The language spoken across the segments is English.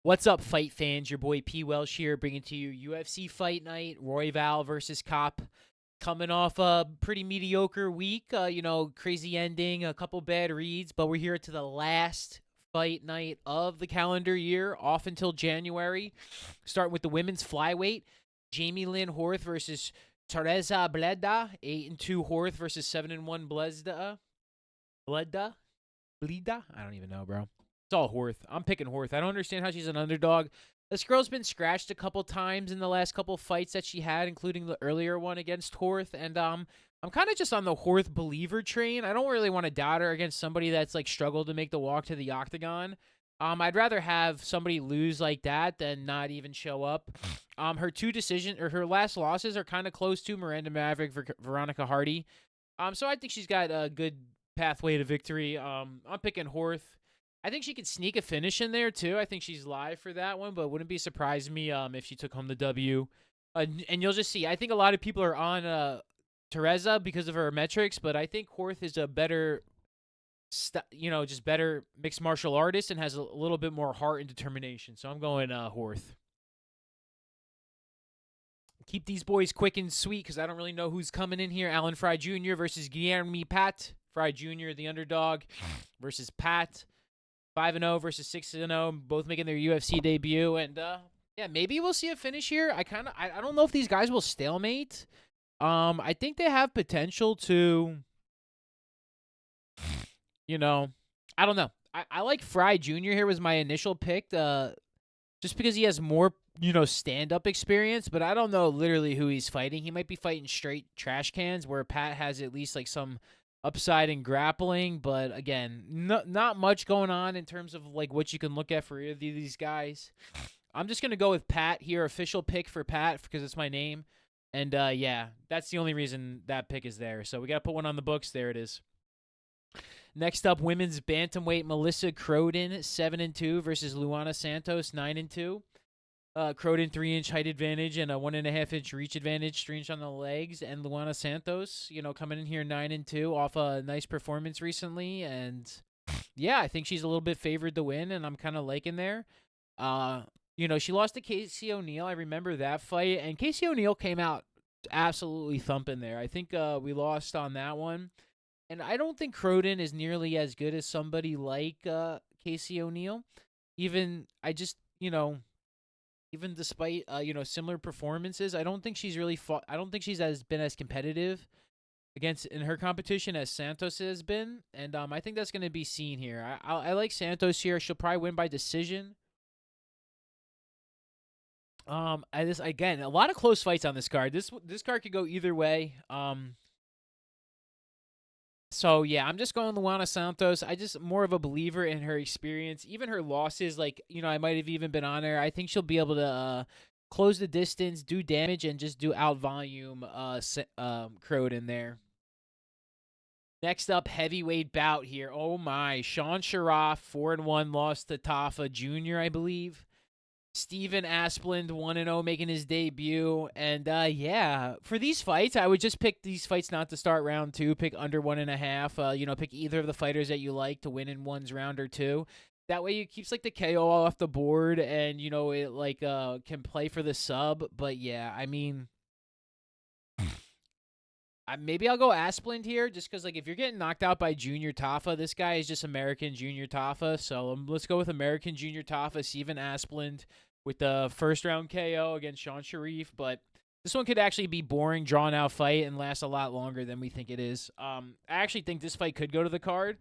What's up, fight fans? Your boy P. Welsh here, bringing to you UFC Fight Night, Royval versus Kape. Coming off a pretty mediocre week, crazy ending, a couple bad reads, but we're here to the last fight night of the calendar year, off until January. Starting with the women's flyweight, Jamie Lynn Horth versus Teresa Bleda, 8-2 Horth versus 7-1 Bleda. Bleda? I don't even know, bro. It's all Horth. I'm picking Horth. I don't understand how she's an underdog. This girl's been scratched a couple times in the last couple fights that she had, including the earlier one against Horth. And I'm kind of just on the Horth believer train. I don't really want to doubt her against somebody that's like struggled to make the walk to the octagon. I'd rather have somebody lose like that than not even show up. Her last losses are kind of close to Miranda Maverick, Veronica Hardy. So I think she's got a good pathway to victory. I'm picking Horth. I think she could sneak a finish in there too. I think she's live for that one, but wouldn't be surprised me if she took home the W. And you'll just see. I think a lot of people are on Teresa because of her metrics, but I think Horth is a better, just better mixed martial artist and has a little bit more heart and determination. So I'm going Horth. Keep these boys quick and sweet because I don't really know who's coming in here. Alan Fry Jr. versus Guillermo Pat. Fry Jr., the underdog, versus Pat. 5-0 versus 6-0, both making their UFC debut. And, yeah, maybe we'll see a finish here. I don't know if these guys will stalemate. I think they have potential to, I don't know. I like Fry Jr. here was my initial pick, just because he has more, stand-up experience, but I don't know literally who he's fighting. He might be fighting straight trash cans where Pat has at least like some upside in grappling, but again, not much going on in terms of like what you can look at for either of these guys. I'm just gonna go with Pat here, official pick for Pat because it's my name, and yeah, that's the only reason that pick is there. So we gotta put one on the books. There it is. Next up, women's bantamweight Melissa Croden, 7-2 versus Luana Santos, 9-2. Croden 3-inch height advantage and a 1.5-inch reach advantage, 3-inch on the legs, and Luana Santos, coming in here 9-2 off a nice performance recently, and yeah, I think she's a little bit favored to win, and I'm kind of liking there. She lost to Casey O'Neill. I remember that fight, and Casey O'Neill came out absolutely thumping there. I think we lost on that one, and I don't think Croden is nearly as good as somebody like Casey O'Neill. Even despite similar performances, I don't think she's really fought. I don't think she's been as competitive against in her competition as Santos has been, and I think that's going to be seen here. I like Santos here. She'll probably win by decision. Again, a lot of close fights on this card. This card could go either way. So, yeah, I'm just going Luana Santos. I just more of a believer in her experience. Even her losses, I might have even been on her. I think she'll be able to close the distance, do damage, and just do out volume Croden there. Next up, heavyweight bout here. Oh, my. Sean Sharaf, 4-1, lost to Tafa Jr., I believe. Steven Asplund, 1-0, making his debut. And, yeah, for these fights, I would just pick these fights not to start round two. Pick under 1.5. Pick either of the fighters that you like to win in one's round or two. That way it keeps, the KO off the board and, it, can play for the sub. But, yeah, I mean, maybe I'll go Asplund here just because, if you're getting knocked out by Junior Tafa, this guy is just American Junior Tafa. So let's go with American Junior Tafa, Steven Asplund with the first-round KO against Sean Sharif. But this one could actually be boring, drawn-out fight and last a lot longer than we think it is. I actually think this fight could go to the card.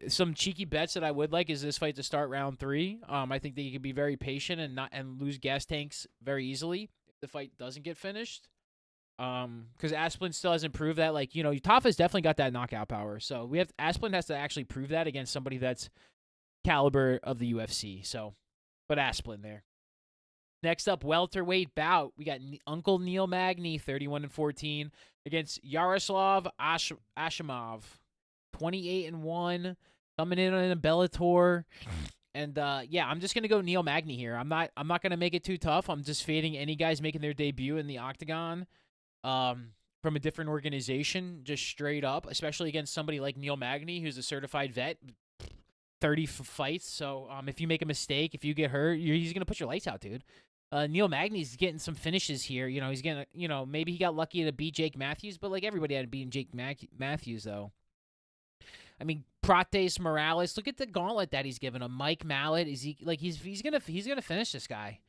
Some cheeky bets that I would like is this fight to start round 3. I think that you can be very patient and lose gas tanks very easily if the fight doesn't get finished. Because Asplund still hasn't proved that. Tafa's definitely got that knockout power. So Asplund has to actually prove that against somebody that's caliber of the UFC. So, but Asplund there. Next up, welterweight bout. We got Uncle Neil Magny, 31-14, against Yaroslav Ashimov, 28-1, coming in on a Bellator. And yeah, I'm just gonna go Neil Magny here. I'm not gonna make it too tough. I'm just fading any guys making their debut in the octagon. From a different organization, just straight up, especially against somebody like Neil Magny, who's a certified vet. 30 fights. So if you make a mistake, if you get hurt, he's gonna put your lights out, dude. Neil Magny's getting some finishes here. He's getting, maybe he got lucky to beat Jake Matthews, but like everybody had to beat Jake Matthews though. I mean, Prates Morales. Look at the gauntlet that he's given him. Mike Mallet. Is he like he's gonna finish this guy?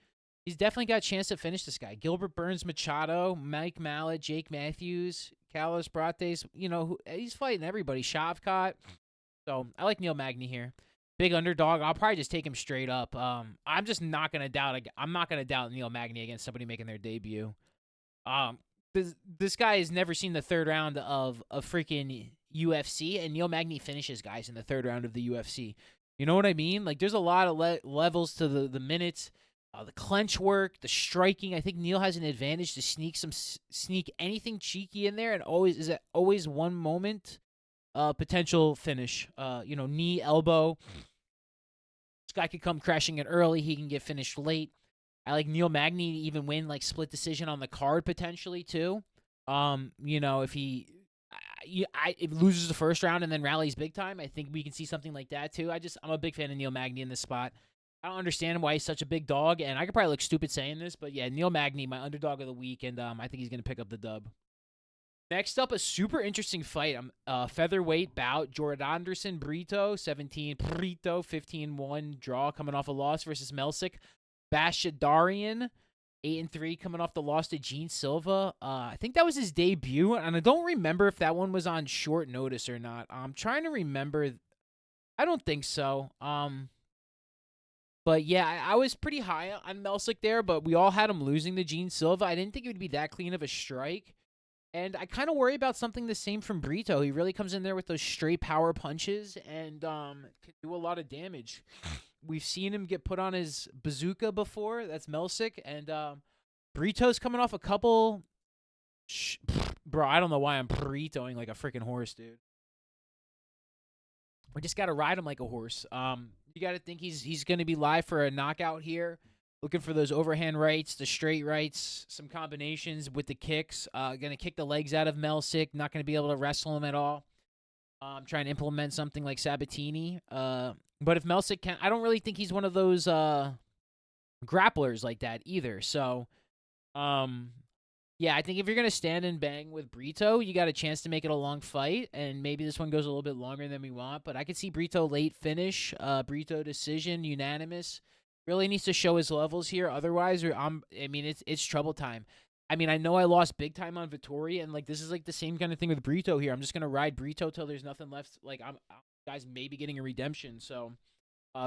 He's definitely got a chance to finish this guy. Gilbert Burns Machado, Mike Mallet, Jake Matthews, Carlos Prates. He's fighting everybody. Shavkat. So I like Neil Magny here. Big underdog. I'll probably just take him straight up. I'm just not gonna doubt. I'm not gonna doubt Neil Magny against somebody making their debut. This guy has never seen the third round of a freaking UFC, and Neil Magny finishes guys in the third round of the UFC. You know what I mean? Like, there's a lot of levels to the minutes, the clench work, the striking. I think Neil has an advantage to sneak anything cheeky in there, and always one moment potential finish. Knee, elbow. This guy could come crashing in early. He can get finished late. I like Neil Magny to even win like split decision on the card potentially too. If he loses the first round and then rallies big time, I think we can see something like that too. I'm a big fan of Neil Magny in this spot. I don't understand why he's such a big dog, and I could probably look stupid saying this, but yeah, Neil Magny, my underdog of the week, and I think he's gonna pick up the dub. Next up, a super interesting fight. Featherweight bout. Jordanderson Brito, 17. Brito, 15-1 draw, coming off a loss versus Melsick. Bashadarian, 8-3, coming off the loss to Gene Silva. I think that was his debut, and I don't remember if that one was on short notice or not. I'm trying to remember. I don't think so. But yeah, I was pretty high on Melsick there, but we all had him losing to Gene Silva. I didn't think it would be that clean of a strike. And I kind of worry about something the same from Brito. He really comes in there with those straight power punches and can do a lot of damage. We've seen him get put on his bazooka before. That's Melsick. And Brito's coming off a couple... Bro, I don't know why I'm Britoing like a freaking horse, dude. We just got to ride him like a horse. You got to think he's going to be live for a knockout here. Looking for those overhand rights, the straight rights, some combinations with the kicks. Going to kick the legs out of Melsick. Not going to be able to wrestle him at all. Trying to implement something like Sabatini. But if Melsick can, I don't really think he's one of those grapplers like that either. So, yeah, I think if you're going to stand and bang with Brito, you got a chance to make it a long fight. And maybe this one goes a little bit longer than we want. But I could see Brito late finish, Brito decision, unanimous. Really needs to show his levels here. Otherwise, it's trouble time. I mean, I know I lost big time on Vettori, and like this is like the same kind of thing with Brito here. I'm just gonna ride Brito till there's nothing left. Like I'm guys maybe getting a redemption. So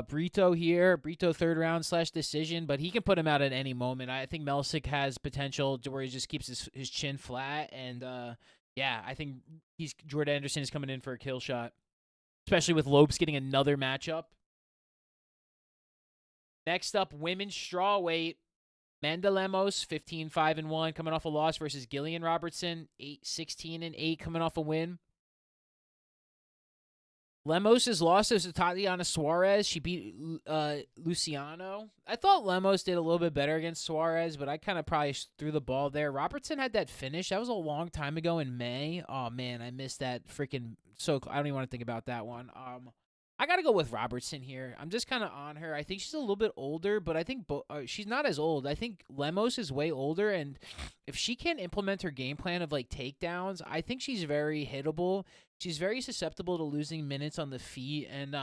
Brito here, Brito third round / decision, but he can put him out at any moment. I think Melsick has potential to where he just keeps his chin flat, and yeah, I think Jordan Anderson is coming in for a kill shot, especially with Lopes getting another matchup. Next up, women's strawweight. Amanda Lemos, 15-5-1, coming off a loss versus Gillian Robertson, 16-8, coming off a win. Lemos' loss is to Tatiana Suarez. She beat Luciano. I thought Lemos did a little bit better against Suarez, but I kind of probably threw the ball there. Robertson had that finish. That was a long time ago in May. Oh, man, I missed that freaking... I don't even want to think about that one. I got to go with Robertson here. I'm just kind of on her. I think she's a little bit older, but I think she's not as old. I think Lemos is way older, and if she can implement her game plan of like takedowns, I think she's very hittable. She's very susceptible to losing minutes on the feet, and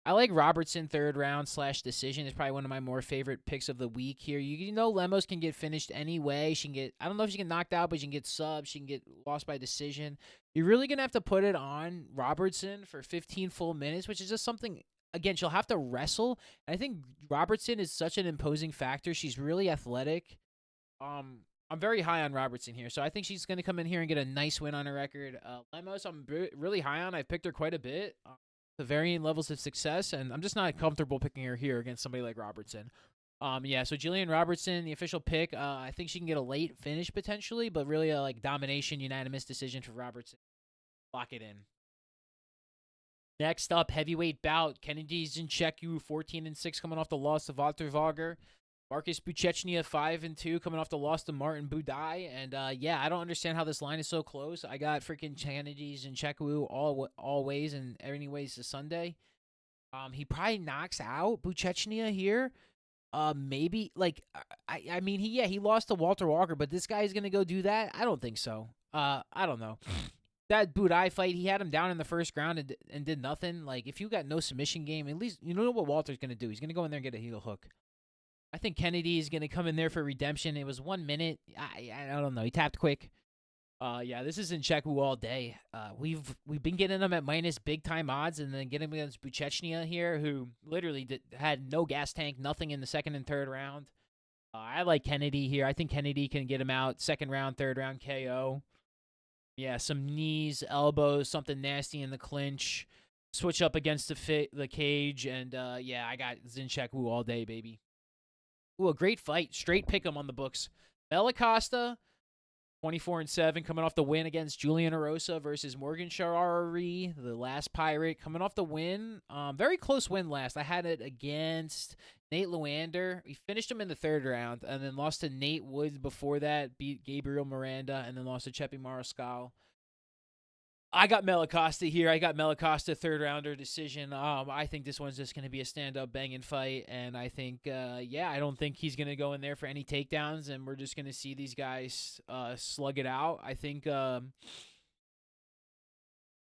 I like Robertson third round / decision. It's probably one of my more favorite picks of the week here. You know Lemos can get finished anyway. She can get, I don't know if she can knocked out, but she can get subbed. She can get lost by decision. You're really going to have to put it on Robertson for 15 full minutes, which is just something, again, she'll have to wrestle. And I think Robertson is such an imposing factor. She's really athletic. I'm very high on Robertson here, so I think she's going to come in here and get a nice win on her record. Lemos, I'm really high on. I've picked her quite a bit. The varying levels of success, and I'm just not comfortable picking her here against somebody like Robertson. Yeah, so Jillian Robertson, the official pick, I think she can get a late finish potentially, but really a like domination, unanimous decision for Robertson. Lock it in. Next up, heavyweight bout. Kennedy Zinchenko, 14-6, coming off the loss of Walter Vager. Marcus Buchechnia 5-2 coming off the loss to Martin Budai, and yeah, I don't understand how this line is so close. I got freaking Kennedys and Cheku all ways and any ways to Sunday. He probably knocks out Buchechnia here. Maybe like I mean he lost to Walter Walker, but this guy is gonna go do that? I don't think so. I don't know. That Budai fight, he had him down in the first round and did nothing. Like if you got no submission game, at least you know what Walter's gonna do. He's gonna go in there and get a heel hook. I think Kennedy is gonna come in there for redemption. It was 1 minute. I don't know. He tapped quick. Yeah, this is in Cheku all day. We've been getting them at minus big time odds, and then getting him against Buchechnia here, who literally had no gas tank, nothing in the second and third round. I like Kennedy here. I think Kennedy can get him out second round, third round KO. Yeah, some knees, elbows, something nasty in the clinch. Switch up against the cage, and yeah, I got Zincheku all day, baby. Ooh, a great fight. Straight pick 'em on the books. Mel Acosta, 24-7, coming off the win against Julian Erosa versus Morgan Sharari, the last Pirate, coming off the win. Very close win last. I had it against Nate Luander. We finished him in the third round, and then lost to Nate Woods before that, beat Gabriel Miranda, and then lost to Chepi Mariscal. I got Mel Acosta here. I got Mel Acosta third rounder decision. I think this one's just going to be a stand up banging fight, and I think, yeah, I don't think he's going to go in there for any takedowns, and we're just going to see these guys slug it out. I think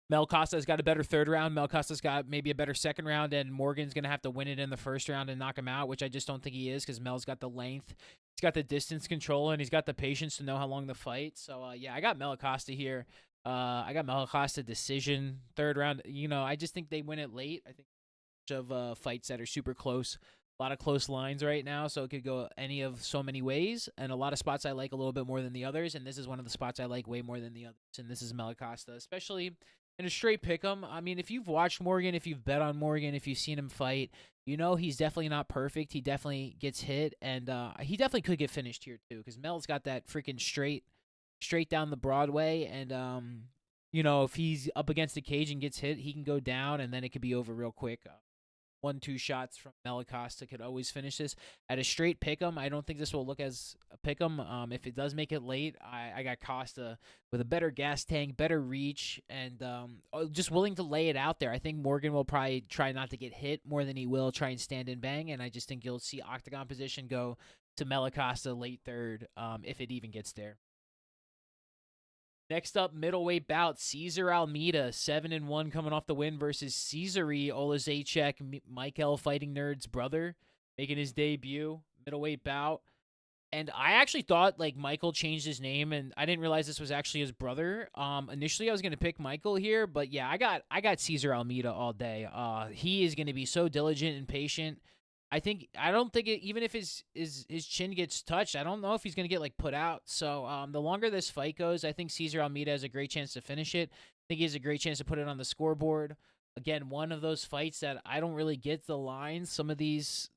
Mel Costa's got a better third round. Mel Costa's got maybe a better second round, and Morgan's going to have to win it in the first round and knock him out, which I just don't think he is because Mel's got the length. He's got the distance control, and he's got the patience to know how long to fight. So, yeah, I got Mel Acosta here. I got Mel Acosta decision, third round. You know, I just think they win it late. I think of fights that are super close. A lot of close lines right now, so it could go any of so many ways. And a lot of spots I like a little bit more than the others, and this is one of the spots I like way more than the others. And this is Mel Acosta, especially in a straight pick'em. I mean, if you've watched Morgan, if you've bet on Morgan, if you've seen him fight, you know he's definitely not perfect. He definitely gets hit, and he definitely could get finished here too, because Mel's got that freaking straight down the Broadway, and you know, if he's up against the cage and gets hit, he can go down, and then it could be over real quick. 1-2 shots from Mel Acosta could always finish this. At a straight pick'em, I don't think this will look as a pick'em. If it does make it late, I got Costa with a better gas tank, better reach, and just willing to lay it out there. I think Morgan will probably try not to get hit more than he will try and stand and bang, and I just think you'll see octagon position go to Mel Acosta late third, if it even gets there. Next up, middleweight bout, Cesar Almeida, 7-1 coming off the win versus Cesare Olazechek, Michael Fighting Nerd's brother, making his debut, middleweight bout. And I actually thought, like, Michael changed his name, and I didn't realize this was actually his brother. Initially, I was going to pick Michael here, but yeah, I got Cesar Almeida all day. He is going to be so diligent and patient. I don't think it, even if his chin gets touched, I don't know if he's gonna get like put out. So the longer this fight goes, I think Cesar Almeida has a great chance to finish it. I think he has a great chance to put it on the scoreboard. Again, one of those fights that I don't really get the lines. Some of these,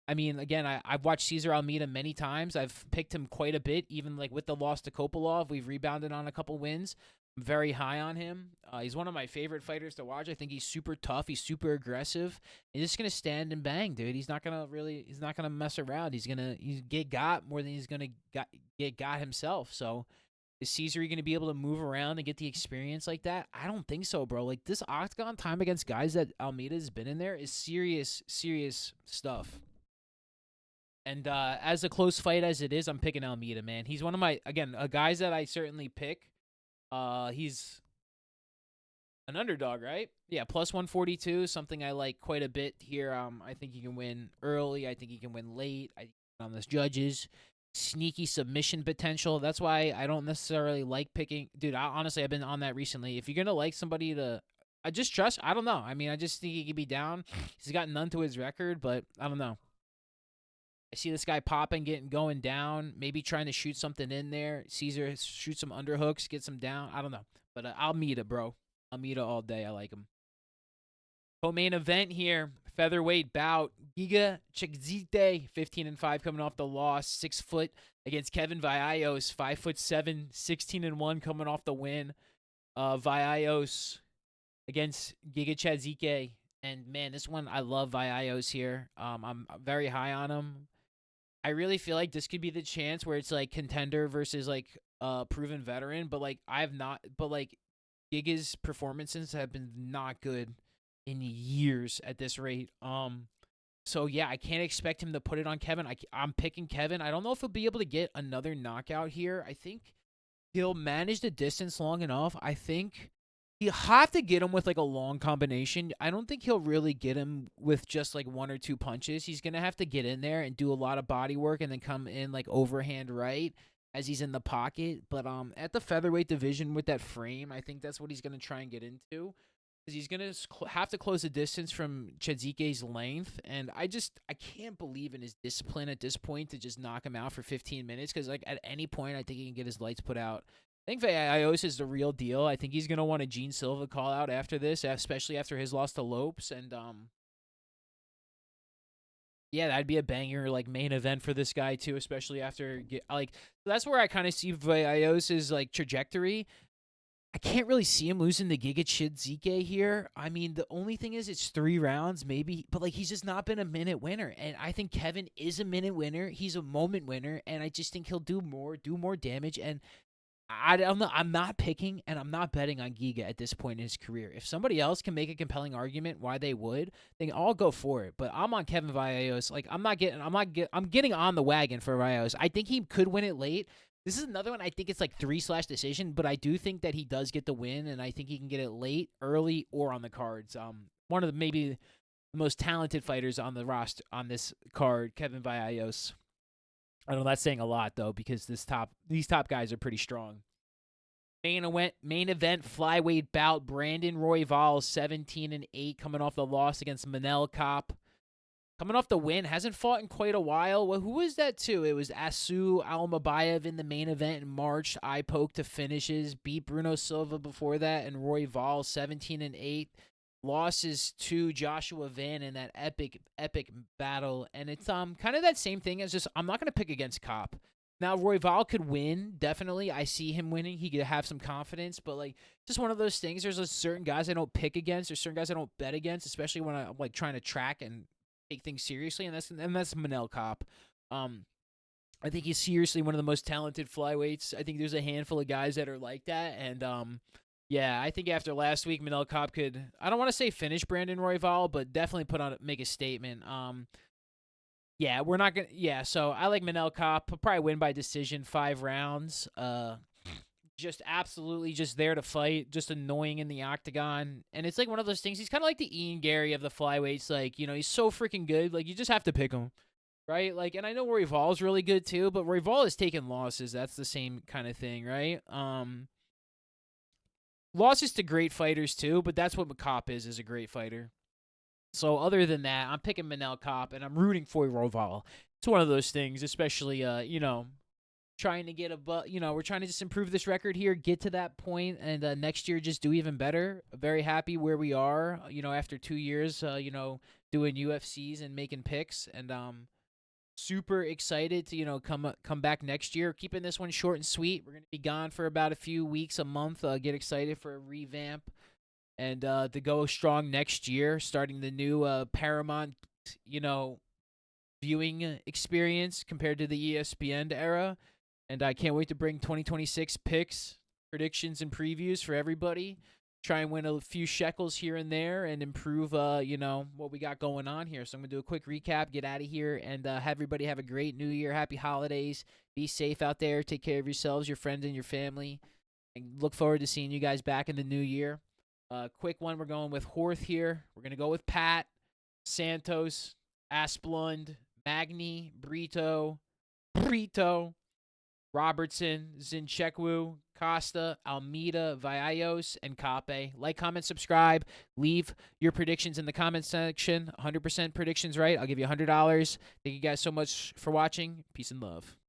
I mean, again, I've watched Cesar Almeida many times. I've picked him quite a bit, even like with the loss to Kopolov. We've rebounded on a couple wins. I'm very high on him. He's one of my favorite fighters to watch. I think he's super tough. He's super aggressive. He's just gonna stand and bang, dude. He's not gonna mess around. He's get got more than he's gonna get got himself. So is Cesar gonna be able to move around and get the experience like that? I don't think so, bro. Like this octagon time against guys that Almeida's been in there is serious stuff. And as a close fight as it is, I'm picking Almeida, man. He's one of my, again, guys that I certainly pick. He's an underdog, right? Yeah, plus 142, something I like quite a bit here. I think he can win early. I think he can win late. I think on this judges. Sneaky submission potential. That's why I don't necessarily like picking. Dude, honestly, I've been on that recently. If you're going to like somebody to, I just trust, I don't know. I mean, I just think he could be down. He's got none to his record, but I don't know. I see this guy popping, going down, maybe trying to shoot something in there. Cesar shoots some underhooks, gets him down. I don't know. But Almeida, bro. Almeida all day. I like him. Co-main event here. Featherweight bout. Giga Chikzite, 15-5 coming off the loss. 6 foot against Kevin Vallejos, 5'7", 16-1 coming off the win. Vallejos against Giga Chikzite. And, man, this one, I love Vallejos here. I'm very high on him. I really feel like this could be the chance where it's like contender versus like proven veteran, but like I have not, but like Giga's performances have been not good in years at this rate. So yeah, I can't expect him to put it on Kevin. I'm picking Kevin. I don't know if he'll be able to get another knockout here. I think he'll manage the distance long enough. I think you have to get him with like a long combination. I don't think he'll really get him with just like one or two punches. He's gonna have to get in there and do a lot of body work and then come in like overhand right as he's in the pocket. But at the featherweight division with that frame, I think that's what he's gonna try and get into. Because he's going to have to close the distance from Chedzike's length. And I can't believe in his discipline at this point to just knock him out for 15 minutes. Because, like, at any point, I think he can get his lights put out. I think Vallejos is the real deal. I think he's going to want a Gene Silva call out after this, especially after his loss to Lopes. And, yeah, that'd be a banger, like, main event for this guy, too, especially after, that's where I kind of see Vallejos' like, trajectory. I can't really see him losing to Giga Chidzik here. I mean, the only thing is it's 3 rounds, maybe, but like he's just not been a minute winner. And I think Kevin is a minute winner. He's a moment winner, and I just think he'll do more damage. And I don't know. I'm not picking, and I'm not betting on Giga at this point in his career. If somebody else can make a compelling argument why they would, then I'll go for it. But I'm on Kevin Vallejos. Like I'm getting on the wagon for Vallejos. I think he could win it late. This is another one I think it's like 3/decision, but I do think that he does get the win, and I think he can get it late, early, or on the cards. One of the maybe the most talented fighters on the roster on this card, Kevin Vallejos. I know that's saying a lot though, because these top guys are pretty strong. Main event flyweight bout: Brandon Royval 17-8, coming off the loss against Manel Kape. Coming off the win, hasn't fought in quite a while. Well, who was that too? It was Asu Almabayev in the main event in March. Eye poke to finishes. Beat Bruno Silva before that, and Royval 17-8. Losses to Joshua Van in that epic battle. And it's kind of that same thing as just I'm not gonna pick against Kape. Now Royval could win, definitely. I see him winning. He could have some confidence, but like just one of those things. There's certain guys I don't pick against. There's certain guys I don't bet against, especially when I'm like trying to track and take things seriously, and that's Manel Kape. I think he's seriously one of the most talented flyweights. I think there's a handful of guys that are like that, and yeah, I think after last week, Manel Kape could, I don't want to say finish Brandon Royval, but definitely make a statement. Yeah, we're not gonna. Yeah, so I like Manel Kape. He'll probably win by decision, 5 rounds. Just absolutely just there to fight, just annoying in the octagon. And it's like one of those things. He's kind of like the Ian Gary of the flyweights. Like, you know, he's so freaking good. Like, you just have to pick him, right? Like, and I know Royval's really good too, but Royval has taken losses. That's the same kind of thing, right? Losses to great fighters too, but that's what Kape is a great fighter. So other than that, I'm picking Manel Kape, and I'm rooting for Royval. It's one of those things, especially, you know, trying to get we're trying to just improve this record here, get to that point, and next year just do even better. Very happy where we are, you know, after 2 years, you know, doing UFCs and making picks, and super excited to, you know, come back next year. Keeping this one short and sweet. We're going to be gone for about a few weeks, a month. Get excited for a revamp and to go strong next year, starting the new Paramount, you know, viewing experience compared to the ESPN era. And I can't wait to bring 2026 picks, predictions, and previews for everybody. Try and win a few shekels here and there and improve, you know, what we got going on here. So I'm going to do a quick recap, get out of here, and have everybody have a great New Year. Happy holidays. Be safe out there. Take care of yourselves, your friends, and your family. And look forward to seeing you guys back in the new year. Quick one, we're going with Horth here. We're going to go with Pat, Santos, Asplund, Magny, Brito, Robertson, Zinchekwu, Costa, Almeida, Vallejos, and Kape. Like, comment, subscribe. Leave your predictions in the comment section. 100% predictions right. I'll give you $100. Thank you guys so much for watching. Peace and love.